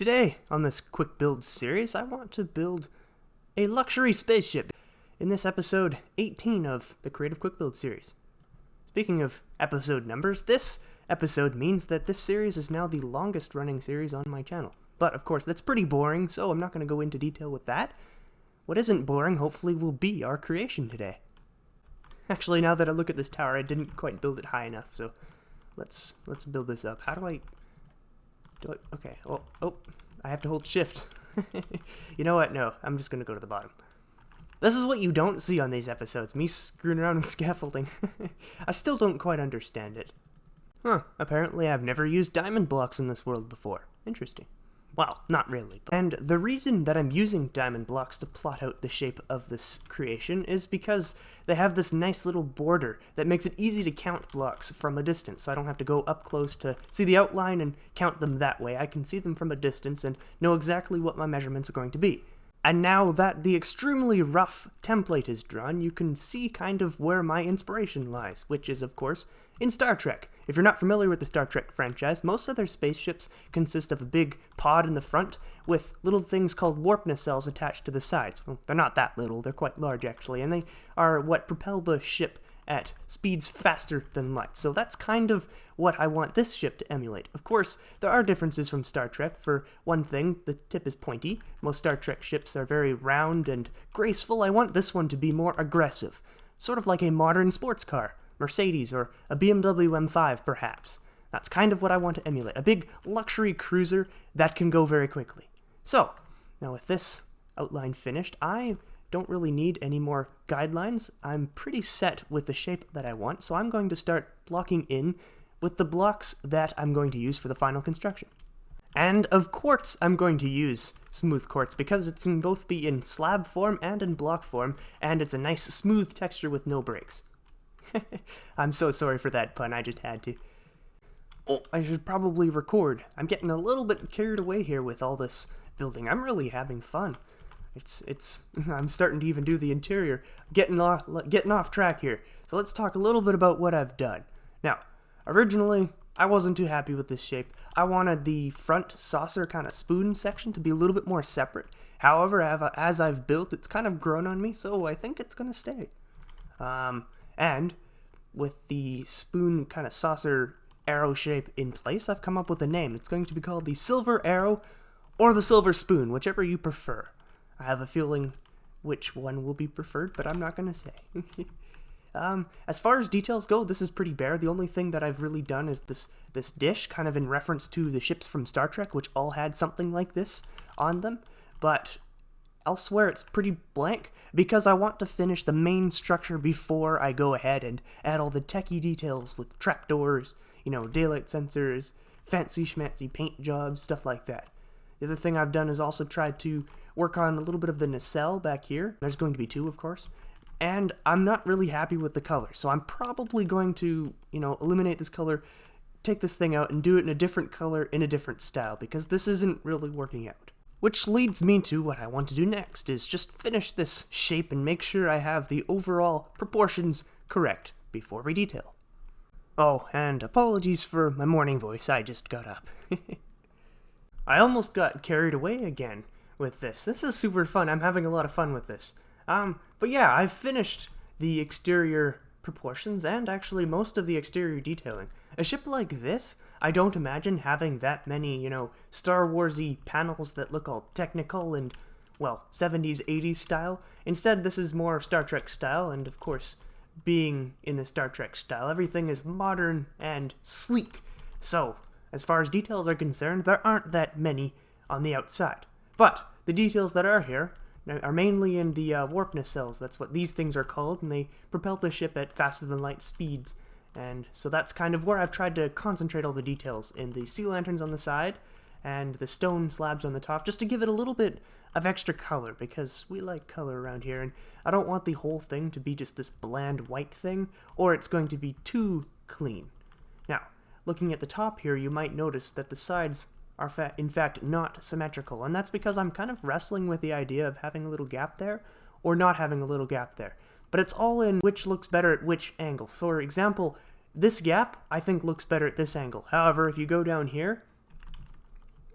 Today, on this quick build series, I want to build a luxury spaceship in this episode 18 of the Creative Quick Build series. Speaking of episode numbers, this episode means that this series is now the longest running series on my channel. But of course, that's pretty boring, so I'm not going to go into detail with that. What isn't boring, hopefully, will be our creation today. Actually, now that I look at this tower, I didn't quite build it high enough, so let's build this up. How do I... Okay, oh, I have to hold shift. You know what? No, I'm just gonna go to the bottom. This is what you don't see on these episodes, me screwing around with scaffolding. I still don't quite understand it. Apparently I've never used diamond blocks in this world before. Interesting. Well, not really. And the reason that I'm using diamond blocks to plot out the shape of this creation is because they have this nice little border that makes it easy to count blocks from a distance, so I don't have to go up close to see the outline and count them that way. I can see them from a distance and know exactly what my measurements are going to be. And now that the extremely rough template is drawn, you can see kind of where my inspiration lies, which is, of course, in Star Trek. If you're not familiar with the Star Trek franchise, most of their spaceships consist of a big pod in the front with little things called warp nacelles attached to the sides. Well, they're not that little, they're quite large actually, and they are what propel the ship at speeds faster than light. So that's kind of what I want this ship to emulate. Of course, there are differences from Star Trek. For one thing, the tip is pointy. Most Star Trek ships are very round and graceful. I want this one to be more aggressive, sort of like a modern sports car. Mercedes, or a BMW M5, perhaps. That's kind of what I want to emulate. A big luxury cruiser that can go very quickly. So, now with this outline finished, I don't really need any more guidelines. I'm pretty set with the shape that I want, so I'm going to start blocking in with the blocks that I'm going to use for the final construction. And of quartz, I'm going to use smooth quartz because it can both be in slab form and in block form, and it's a nice smooth texture with no breaks. I'm so sorry for that pun, I just had to. Oh, I should probably record. I'm getting a little bit carried away here with all this building. I'm really having fun. I'm starting to even do the interior. Getting off track here. So let's talk a little bit about what I've done. Now, originally, I wasn't too happy with this shape. I wanted the front saucer kind of spoon section to be a little bit more separate. However, as I've built, it's kind of grown on me, so I think it's going to stay. And with the spoon kind of saucer arrow shape in place, I've come up with a name. It's going to be called the Silver Arrow or the Silver Spoon, whichever you prefer. I have a feeling which one will be preferred, but I'm not going to say. As far as details go, this is pretty bare. The only thing that I've really done is this dish, kind of in reference to the ships from Star Trek, which all had something like this on them. But elsewhere, it's pretty blank because I want to finish the main structure before I go ahead and add all the techie details with trapdoors, daylight sensors, fancy schmancy paint jobs, stuff like that. The other thing I've done is also tried to work on a little bit of the nacelle back here. There's going to be two, of course. And I'm not really happy with the color, so I'm probably going to, eliminate this color, take this thing out, and do it in a different color in a different style, because this isn't really working out. Which leads me to what I want to do next, is just finish this shape and make sure I have the overall proportions correct before we detail. Oh, and apologies for my morning voice, I just got up. I almost got carried away again with this. This is super fun, I'm having a lot of fun with this. But yeah, I've finished the exterior proportions and actually most of the exterior detailing. A ship like this, I don't imagine having that many, Star Wars-y panels that look all technical and, 70s, 80s style. Instead, this is more Star Trek style, and of course, being in the Star Trek style, everything is modern and sleek. So, as far as details are concerned, there aren't that many on the outside. But the details that are here are mainly in the warp nacelles. That's what these things are called, and they propel the ship at faster than light speeds. And so that's kind of where I've tried to concentrate all the details in the sea lanterns on the side and the stone slabs on the top, just to give it a little bit of extra color, because we like color around here, and I don't want the whole thing to be just this bland white thing, or it's going to be too clean. Now, looking at the top here, you might notice that the sides are in fact not symmetrical, and that's because I'm kind of wrestling with the idea of having a little gap there, or not having a little gap there. But it's all in which looks better at which angle. For example, this gap, I think, looks better at this angle. However, if you go down here,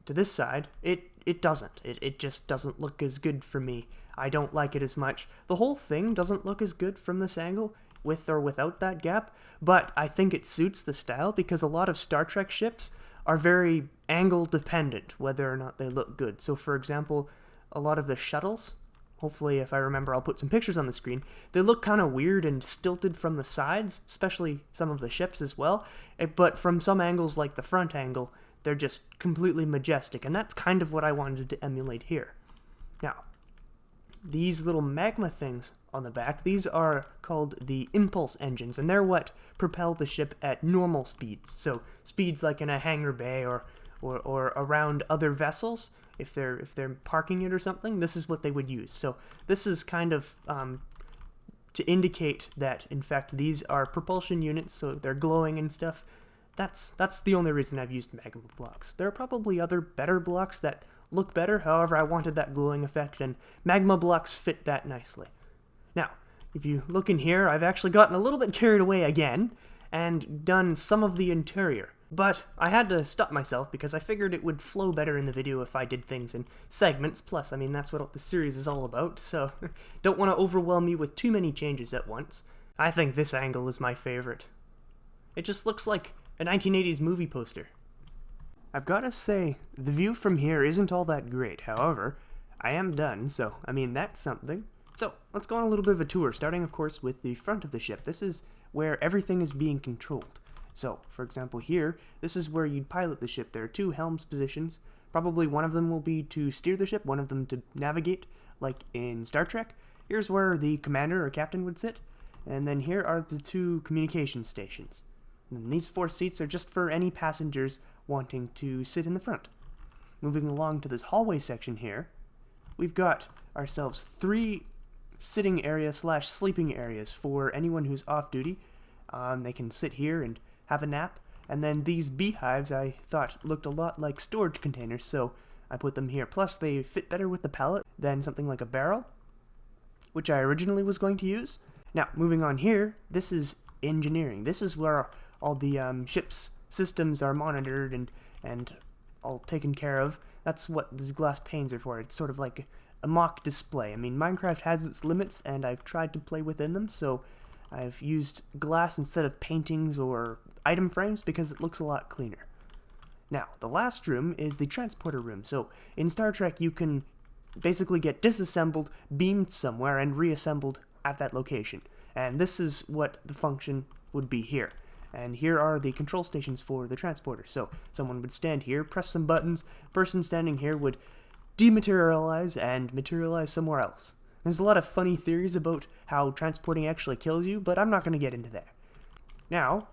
to this side, it doesn't. It just doesn't look as good for me. I don't like it as much. The whole thing doesn't look as good from this angle, with or without that gap, but I think it suits the style because a lot of Star Trek ships are very angle dependent, whether or not they look good. So for example, a lot of the shuttles, hopefully if I remember I'll put some pictures on the screen, they look kind of weird and stilted from the sides, especially some of the ships as well, but from some angles like the front angle, they're just completely majestic, and that's kind of what I wanted to emulate here. Now, these little magma things on the back, these are called the impulse engines, and they're what propel the ship at normal speeds. So speeds like in a hangar bay or around other vessels, if they're parking it or something, this is what they would use. So this is kind of to indicate that, in fact, these are propulsion units, so they're glowing and stuff. That's the only reason I've used magma blocks. There are probably other better blocks that look better, however I wanted that glowing effect, and magma blocks fit that nicely. Now, if you look in here, I've actually gotten a little bit carried away again, and done some of the interior. But I had to stop myself because I figured it would flow better in the video if I did things in segments, plus, I mean, that's what the series is all about, so don't want to overwhelm you with too many changes at once. I think this angle is my favorite. It just looks like a 1980s movie poster. I've got to say, the view from here isn't all that great. However, I am done, so, I mean, that's something. So, let's go on a little bit of a tour, starting, of course, with the front of the ship. This is where everything is being controlled. So, for example, here, this is where you'd pilot the ship. There are two helms positions. Probably one of them will be to steer the ship, one of them to navigate, like in Star Trek. Here's where the commander or captain would sit. And then here are the two communication stations. And these 4 seats are just for any passengers wanting to sit in the front. Moving along to this hallway section here, we've got ourselves 3 sitting areas / sleeping areas for anyone who's off duty. They can sit here and have a nap. And then these beehives I thought looked a lot like storage containers, so I put them here. Plus they fit better with the pallet than something like a barrel, which I originally was going to use. Now, moving on here, this is engineering. This is where all the ship's systems are monitored and all taken care of. That's what these glass panes are for. It's sort of like a mock display. I mean, Minecraft has its limits, and I've tried to play within them, so I've used glass instead of paintings or item frames because it looks a lot cleaner. Now, the last room is the transporter room. So, in Star Trek, you can basically get disassembled, beamed somewhere, and reassembled at that location. And this is what the function would be here. And here are the control stations for the transporter. So, someone would stand here, press some buttons, person standing here would dematerialize and materialize somewhere else. There's a lot of funny theories about how transporting actually kills you, but I'm not going to get into that. Now,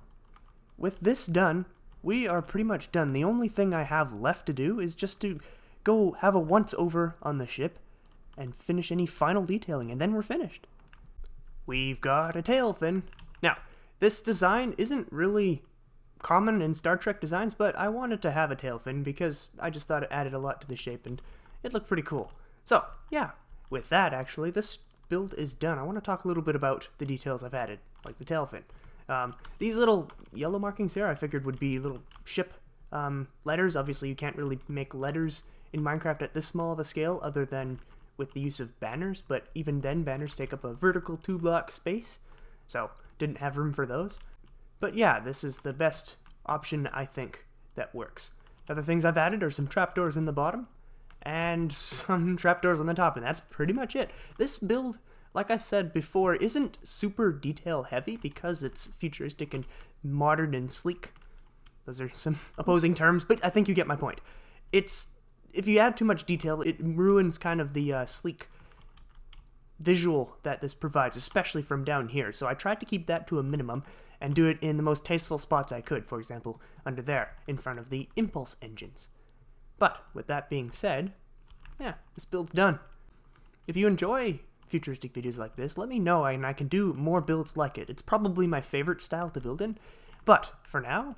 with this done, we are pretty much done. The only thing I have left to do is just to go have a once-over on the ship and finish any final detailing, and then we're finished. We've got a tail fin. Now, this design isn't really common in Star Trek designs, but I wanted to have a tail fin because I just thought it added a lot to the shape, and it looked pretty cool. So, yeah. With that, actually, this build is done. I want to talk a little bit about the details I've added, like the tail fin. These little yellow markings here I figured would be little ship letters. Obviously, you can't really make letters in Minecraft at this small of a scale other than with the use of banners, but even then, banners take up a vertical 2-block space, so didn't have room for those. But yeah, this is the best option, I think, that works. Other things I've added are some trapdoors in the bottom, and some trapdoors on the top, and that's pretty much it. This build, like I said before, isn't super detail heavy because it's futuristic and modern and sleek. Those are some opposing terms, but I think you get my point. If you add too much detail, it ruins kind of the sleek visual that this provides, especially from down here. So I tried to keep that to a minimum and do it in the most tasteful spots I could, for example, under there, in front of the impulse engines. But, with that being said, yeah, this build's done. If you enjoy futuristic videos like this, let me know and I can do more builds like it. It's probably my favorite style to build in. But, for now,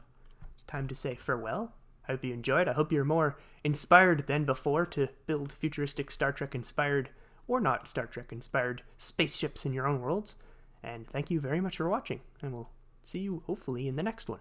it's time to say farewell. I hope you enjoyed. I hope you're more inspired than before to build futuristic Star Trek-inspired, or not Star Trek-inspired, spaceships in your own worlds. And thank you very much for watching, and we'll see you hopefully in the next one.